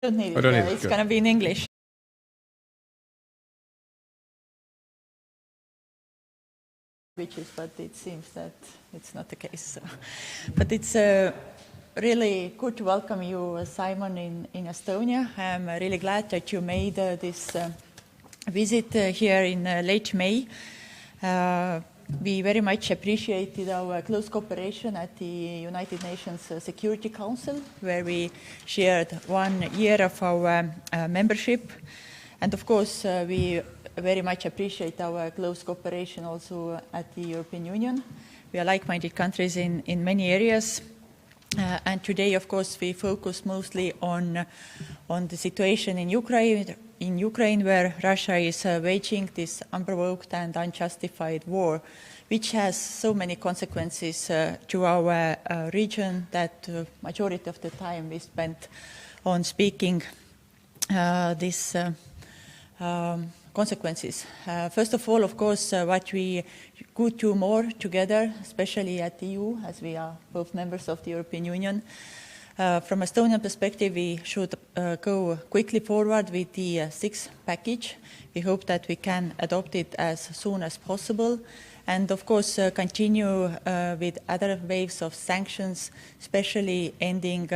Don't need it. It's going to be in English. But it seems that it's not the case. So. But it's really good to welcome you, Simon, in Estonia. I'm really glad that you made this visit here in late May. We very much appreciated our close cooperation at the United Nations Security Council, where we shared 1 year of our membership. And of course, we very much appreciate our close cooperation also at the European Union. We are like-minded countries in many areas. And today, of course, we focus mostly on the situation in Ukraine, where Russia is waging this unprovoked and unjustified war, which has so many consequences to our region that majority of the time we spent on speaking these consequences. First of all, of course, what we could do more together, especially at the EU, as we are both members of the European Union. From Estonian perspective, we should go quickly forward with the sixth package. We hope that we can adopt it as soon as possible. And of course, continue with other waves of sanctions, especially ending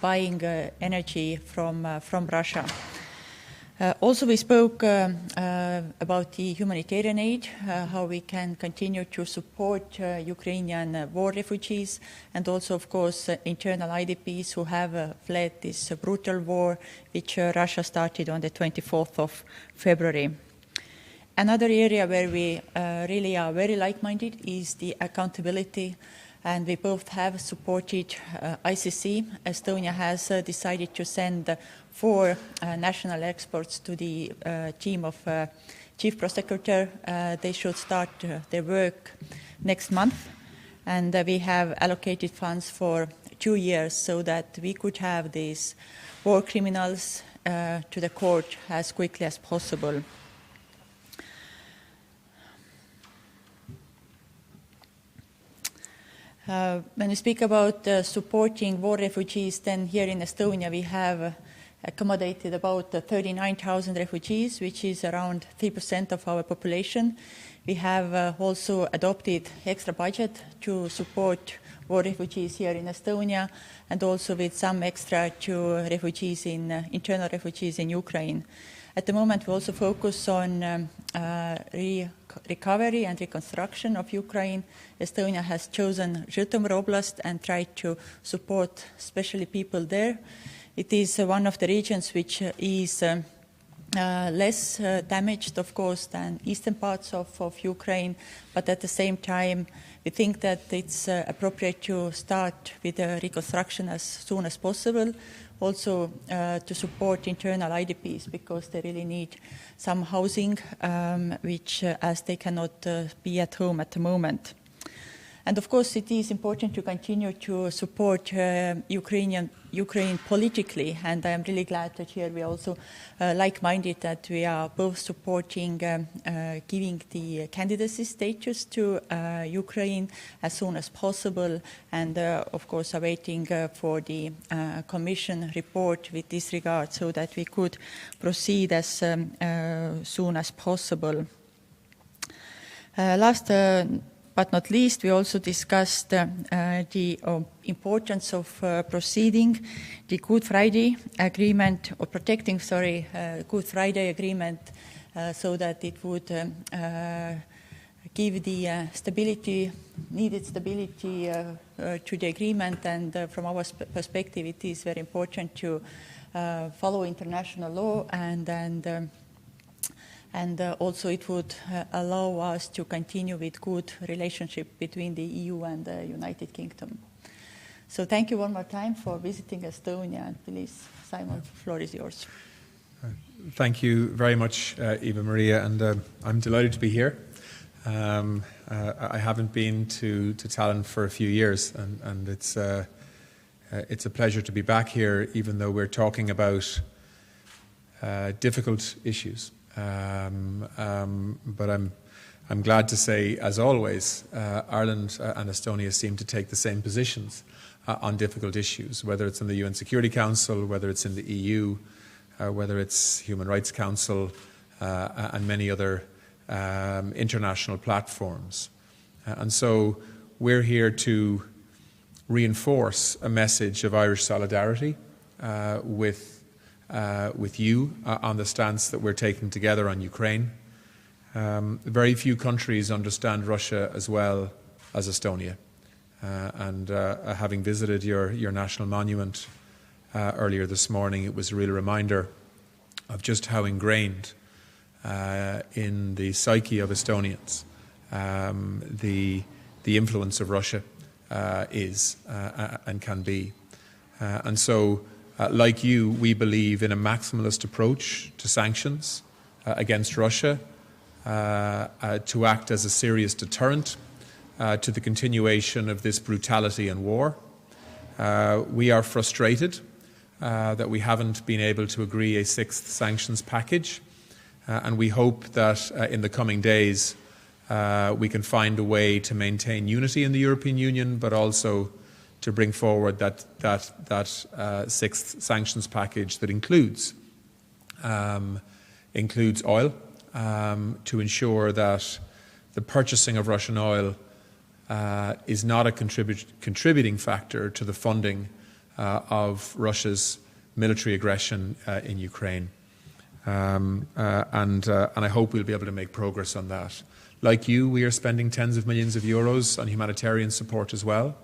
buying energy from Russia. Also, we spoke about the humanitarian aid, how we can continue to support Ukrainian war refugees, and also, of course, internal IDPs who have fled this brutal war, which Russia started on the 24th of February. Another area where we really are very like-minded is the accountability, and we both have supported ICC. Estonia has decided to send 4 national experts to the team of Chief Prosecutor. They should start their work next month, and we have allocated funds for 2 years so that we could have these war criminals to the court as quickly as possible. When we speak about supporting war refugees, then here in Estonia we have accommodated about 39,000 refugees, which is around 3% of our population. We have also adopted extra budget to support war refugees here in Estonia, and also with some extra to refugees internal refugees in Ukraine. At the moment, we also focus on recovery and reconstruction of Ukraine. Estonia has chosen Zhytomyr Oblast and tried to support especially people there. It is one of the regions which is less damaged, of course, than eastern parts of Ukraine, but at the same time, we think that it's appropriate to start with the reconstruction as soon as possible, also to support internal IDPs, because they really need some housing, which as they cannot be at home at the moment. And of course, it is important to continue to support Ukraine politically, and I am really glad that here we are also like-minded, that we are both supporting giving the candidacy status to Ukraine as soon as possible, and of course awaiting for the Commission report with this regard, so that we could proceed as soon as possible. Last but not least, we also discussed the importance of proceeding the Good Friday Agreement, or protecting, Good Friday Agreement, so that it would give the needed stability to the agreement. And from our perspective, it is very important to follow international law, and also it would allow us to continue with good relationship between the EU and the United Kingdom. So thank you one more time for visiting Estonia, and please, Simon, the floor is yours. Thank you very much, Eva-Maria, and I'm delighted to be here. I haven't been to Tallinn for a few years, and it's a pleasure to be back here, even though we're talking about difficult issues. But I'm glad to say, as always, Ireland and Estonia seem to take the same positions on difficult issues, whether it's in the UN Security Council, whether it's in the EU, whether it's Human Rights Council, and many other international platforms. And so we're here to reinforce a message of Irish solidarity with you on the stance that we're taking together on Ukraine. Very few countries understand Russia as well as Estonia. And having visited your national monument earlier this morning, it was a real reminder of just how ingrained in the psyche of Estonians the influence of Russia is and can be. And so, like you, we believe in a maximalist approach to sanctions against Russia to act as a serious deterrent to the continuation of this brutality and war. We are frustrated that we haven't been able to agree a sixth sanctions package, and we hope that in the coming days we can find a way to maintain unity in the European Union, but also to bring forward that sixth sanctions package that includes oil, to ensure that the purchasing of Russian oil is not a contributing factor to the funding of Russia's military aggression in Ukraine. And I hope we'll be able to make progress on that. Like you, we are spending tens of millions of euros on humanitarian support as well.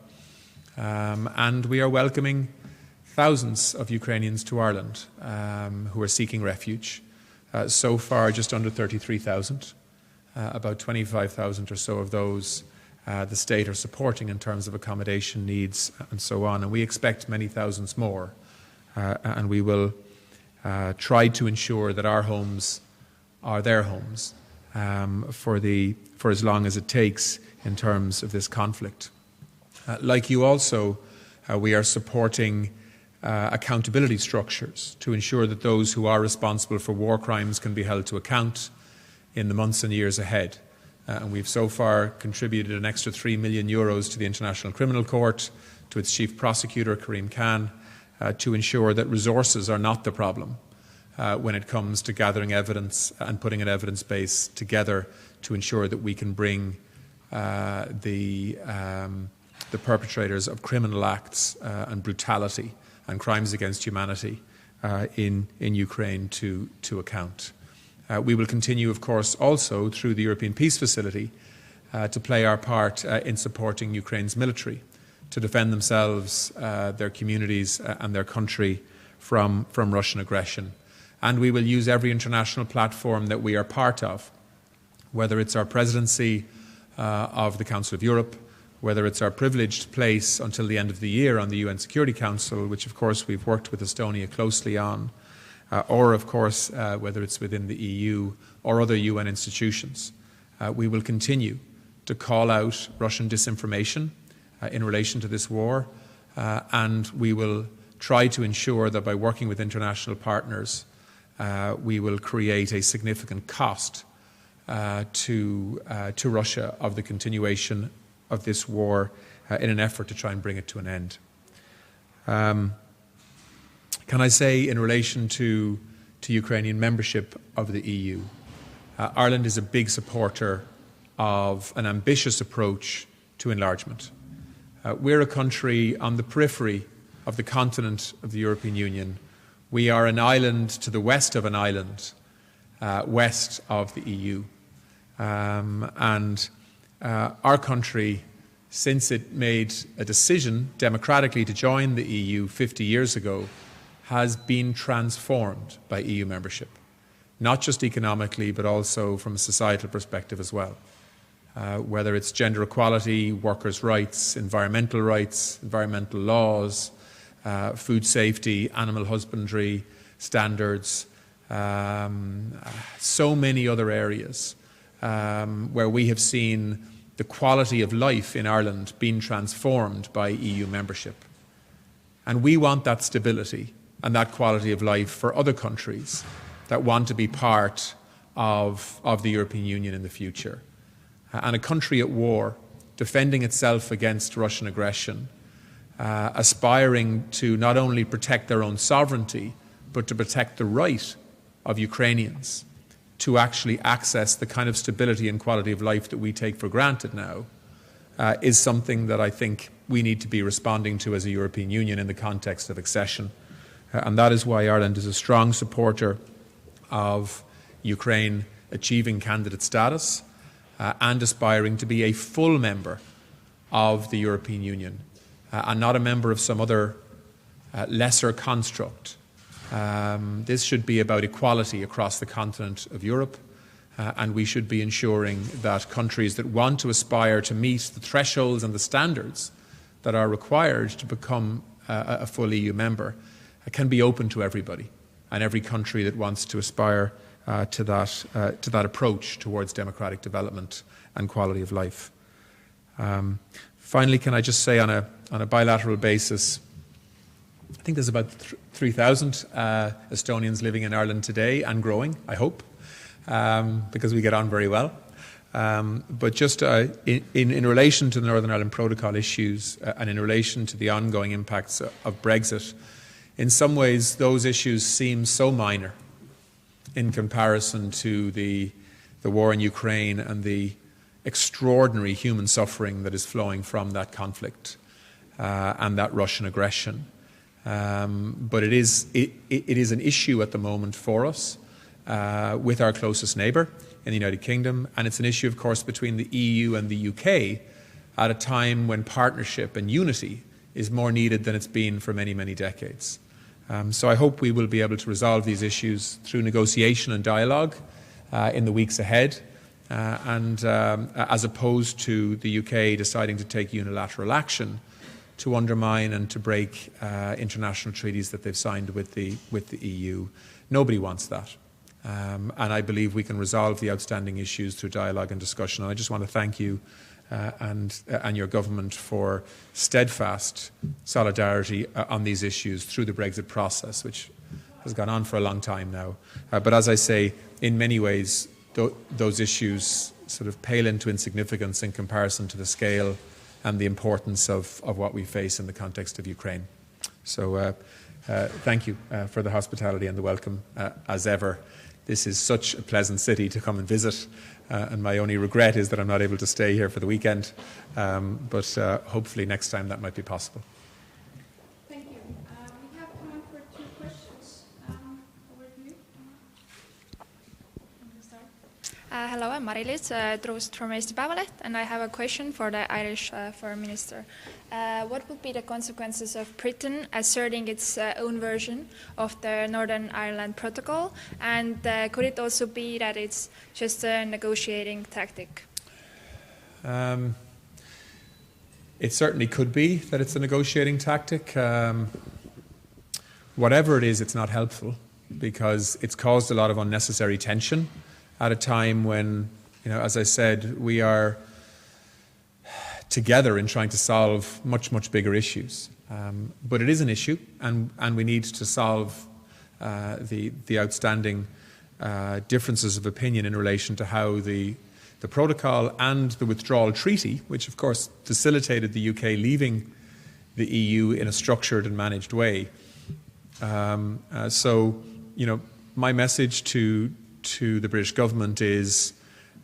And we are welcoming thousands of Ukrainians to Ireland who are seeking refuge. So far, just under 33,000. About 25,000 or so of those the state are supporting in terms of accommodation needs and so on. And we expect many thousands more. And we will try to ensure that our homes are their homes for as long as it takes in terms of this conflict. Like you also, we are supporting accountability structures to ensure that those who are responsible for war crimes can be held to account in the months and years ahead. And we've so far contributed an extra €3 million to the International Criminal Court, to its Chief Prosecutor, Karim Khan, to ensure that resources are not the problem when it comes to gathering evidence and putting an evidence base together to ensure that we can bring the perpetrators of criminal acts and brutality and crimes against humanity in Ukraine to account. We will continue, of course, also through the European Peace Facility to play our part in supporting Ukraine's military to defend themselves, their communities and their country from Russian aggression. And we will use every international platform that we are part of, whether it's our presidency of the Council of Europe, whether it's our privileged place until the end of the year on the UN Security Council, which of course we've worked with Estonia closely on, or of course whether it's within the EU or other UN institutions. We will continue to call out Russian disinformation in relation to this war, and we will try to ensure that by working with international partners we will create a significant cost to Russia of the continuation of this war in an effort to try and bring it to an end. Can I say, in relation to Ukrainian membership of the EU, Ireland is a big supporter of an ambitious approach to enlargement. We're a country on the periphery of the continent of the European Union. We are an island to the west of an island, west of the EU. And our country, since it made a decision democratically to join the EU 50 years ago, has been transformed by EU membership, not just economically, but also from a societal perspective as well. Whether it's gender equality, workers' rights, environmental laws, food safety, animal husbandry standards, so many other areas where we have seen the quality of life in Ireland being transformed by EU membership. And we want that stability and that quality of life for other countries that want to be part of the European Union in the future. And a country at war, defending itself against Russian aggression, aspiring to not only protect their own sovereignty, but to protect the right of Ukrainians to actually access the kind of stability and quality of life that we take for granted now, is something that I think we need to be responding to as a European Union in the context of accession. And that is why Ireland is a strong supporter of Ukraine achieving candidate status and aspiring to be a full member of the European Union and not a member of some other lesser construct. This should be about equality across the continent of Europe, and we should be ensuring that countries that want to aspire to meet the thresholds and the standards that are required to become a full EU member can be open to everybody, and every country that wants to aspire to that approach towards democratic development and quality of life. Finally, can I just say on a bilateral basis, I think there's about 3,000 Estonians living in Ireland today and growing, I hope, because we get on very well. But just in relation to the Northern Ireland Protocol issues and in relation to the ongoing impacts of Brexit, in some ways those issues seem so minor in comparison to the war in Ukraine and the extraordinary human suffering that is flowing from that conflict and that Russian aggression. But it is an issue at the moment for us with our closest neighbour in the United Kingdom, and it's an issue, of course, between the EU and the UK at a time when partnership and unity is more needed than it's been for many, many decades. So I hope we will be able to resolve these issues through negotiation and dialogue in the weeks ahead, and as opposed to the UK deciding to take unilateral action to undermine and to break international treaties that they've signed with the EU. Nobody wants that. And I believe we can resolve the outstanding issues through dialogue and discussion. And I just want to thank you and your government for steadfast solidarity on these issues through the Brexit process, which has gone on for a long time now. But as I say, in many ways, those issues sort of pale into insignificance in comparison to the scale and the importance of what we face in the context of Ukraine. So thank you for the hospitality and the welcome as ever. This is such a pleasant city to come and visit, and my only regret is that I'm not able to stay here for the weekend, but hopefully next time that might be possible. Thank you. We have time for 2 questions. Over to you. Hello, I'm Mari-Liis Truust from Eesti Päevaleht, and I have a question for the Irish Foreign Minister. What would be the consequences of Britain asserting its own version of the Northern Ireland Protocol, and could it also be that it's just a negotiating tactic? It certainly could be that it's a negotiating tactic. Whatever it is, it's not helpful because it's caused a lot of unnecessary tension at a time when, as I said, we are together in trying to solve much, much bigger issues. But it is an issue, and we need to solve the outstanding differences of opinion in relation to how the protocol and the withdrawal treaty, which of course facilitated the UK leaving the EU in a structured and managed way. So, my message to the British government is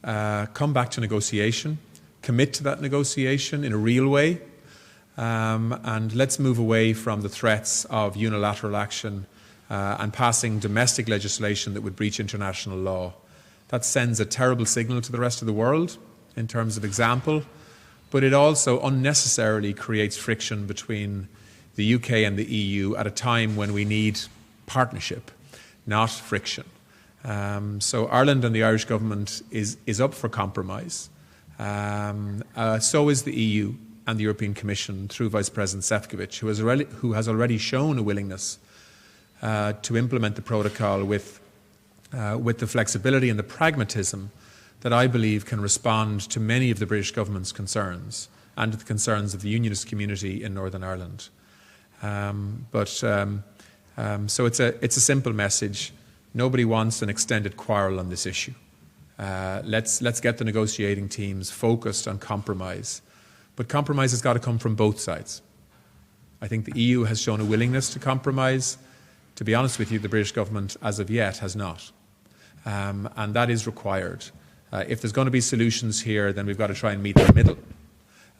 come back to negotiation, commit to that negotiation in a real way, and let's move away from the threats of unilateral action and passing domestic legislation that would breach international law. That sends a terrible signal to the rest of the world in terms of example, but it also unnecessarily creates friction between the UK and the EU at a time when we need partnership, not friction. So Ireland and the Irish government is up for compromise. So is the EU and the European Commission through Vice President Šefčovič, who has already shown a willingness to implement the protocol with the flexibility and the pragmatism that I believe can respond to many of the British government's concerns and to the concerns of the unionist community in Northern Ireland. So it's a simple message. Nobody wants an extended quarrel on this issue. Let's get the negotiating teams focused on compromise. But compromise has got to come from both sides. I think the EU has shown a willingness to compromise. To be honest with you, the British government, as of yet, has not. And that is required. If there's going to be solutions here, then we've got to try and meet in the middle,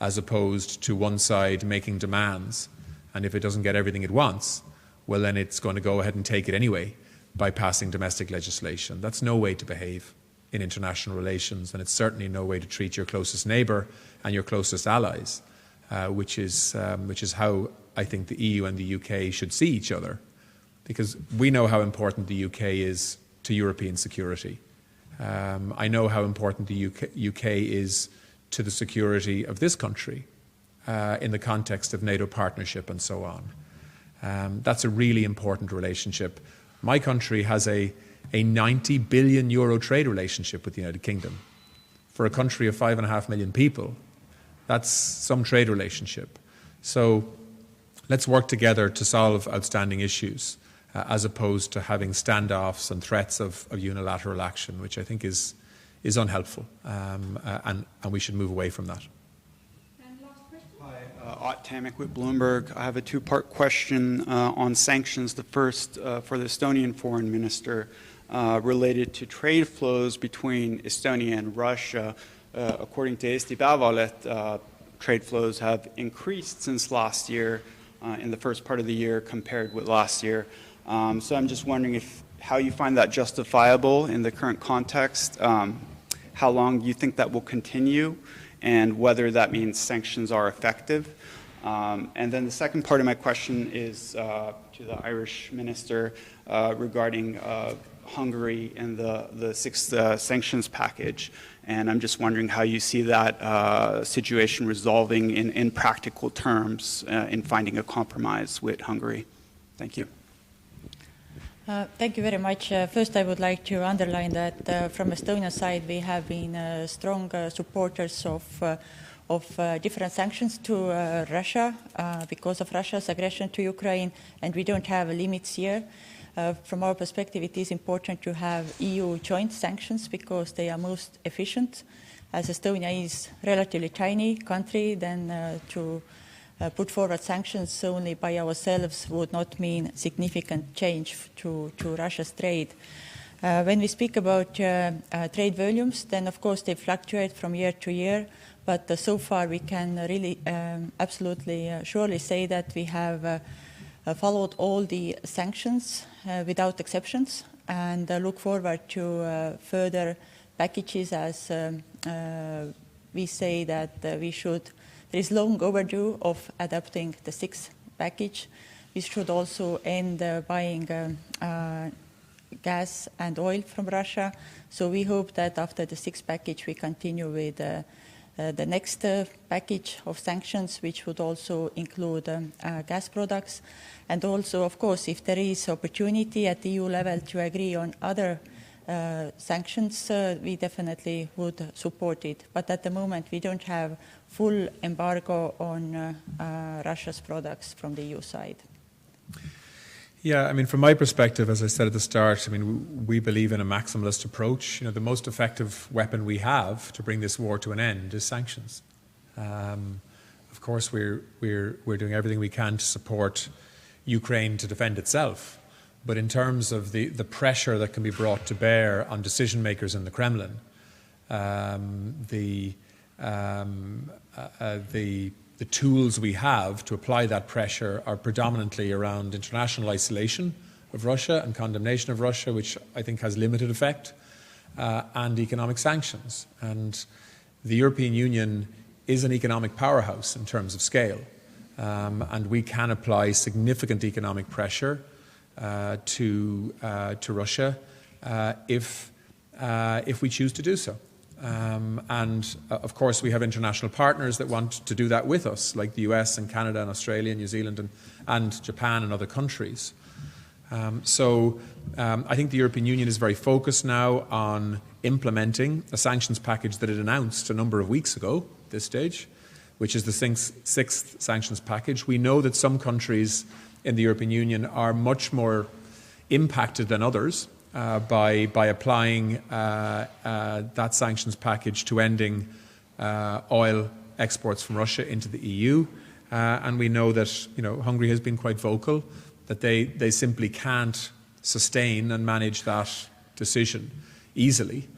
as opposed to one side making demands. And if it doesn't get everything it wants, well, then it's going to go ahead and take it anyway by passing domestic legislation. That's no way to behave in international relations, and it's certainly no way to treat your closest neighbour and your closest allies, which is how I think the EU and the UK should see each other, because we know how important the UK is to European security. I know how important the UK is to the security of this country in the context of NATO partnership and so on. That's a really important relationship. My country has a 90 billion euro trade relationship with the United Kingdom. For a country of 5.5 million people, that's some trade relationship. So let's work together to solve outstanding issues, as opposed to having standoffs and threats of unilateral action, which I think is unhelpful, and we should move away from that. Hi, Ott Tamek with Bloomberg. I have a two-part question on sanctions. The first for the Estonian foreign minister related to trade flows between Estonia and Russia. According to Eesti Päevaleht, trade flows have increased since last year, in the first part of the year compared with last year. So I'm just wondering how you find that justifiable in the current context, how long you think that will continue, and whether that means sanctions are effective. And then the second part of my question is to the Irish minister regarding Hungary and the sixth sanctions package. And I'm just wondering how you see that situation resolving in practical terms in finding a compromise with Hungary. Thank you. Thank you very much. First, I would like to underline that from Estonia's side, we have been strong supporters of different sanctions to Russia because of Russia's aggression to Ukraine, and we don't have limits here. From our perspective, it is important to have EU joint sanctions because they are most efficient. As Estonia is a relatively tiny country, then to put forward sanctions only by ourselves would not mean significant change to Russia's trade. When we speak about trade volumes, then of course they fluctuate from year to year, but so far we can really absolutely surely say that we have followed all the sanctions without exceptions, and look forward to further packages as we say that we should. There is long overdue of adopting the sixth package. We should also end buying gas and oil from Russia. So we hope that after the sixth package, we continue with the next package of sanctions, which would also include gas products. And also, of course, if there is opportunity at EU level to agree on other sanctions, we definitely would support it. But at the moment, we don't have full embargo on Russia's products from the EU side. Yeah, I mean, from my perspective, as I said at the start, I mean, we believe in a maximalist approach. You know, the most effective weapon we have to bring this war to an end is sanctions. Of course, we're doing everything we can to support Ukraine to defend itself. But in terms of the pressure that can be brought to bear on decision makers in the Kremlin, the tools we have to apply that pressure are predominantly around international isolation of Russia and condemnation of Russia, which I think has limited effect, and economic sanctions. And the European Union is an economic powerhouse in terms of scale, and we can apply significant economic pressure to Russia if we choose to do so. And of course, we have international partners that want to do that with us, like the US and Canada and Australia and New Zealand and Japan and other countries. So I think the European Union is very focused now on implementing a sanctions package that it announced a number of weeks ago at this stage, which is the sixth sanctions package. We know that some countries in the European Union are much more impacted than others by applying that sanctions package to ending oil exports from Russia into the EU. and we know that Hungary has been quite vocal that they simply can't sustain and manage that decision easily.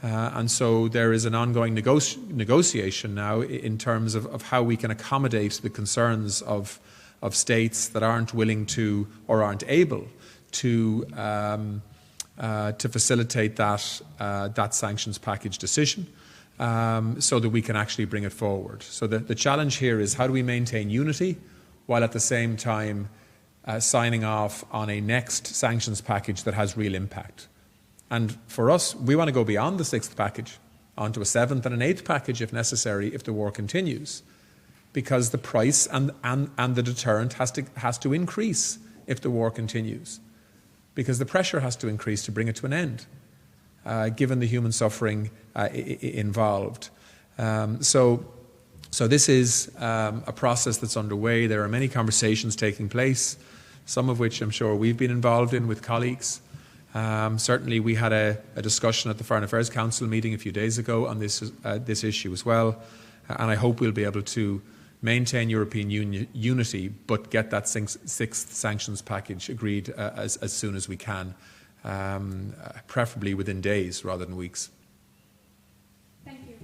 And so there is an ongoing negotiation now in terms of how we can accommodate the concerns of states that aren't willing to or aren't able to facilitate that sanctions package decision, so that we can actually bring it forward. So the challenge here is, how do we maintain unity while at the same time signing off on a next sanctions package that has real impact? And for us, we want to go beyond the 6th package, onto a 7th and an 8th package if necessary, if the war continues, because the price and the deterrent has to increase if the war continues, because the pressure has to increase to bring it to an end, given the human suffering involved. So this is a process that's underway. There are many conversations taking place, some of which I'm sure we've been involved in with colleagues. Certainly we had a discussion at the Foreign Affairs Council meeting a few days ago on this issue as well, and I hope we'll be able to maintain European unity but get that 6th sanctions package agreed as soon as we can, preferably within days rather than weeks. Thank you.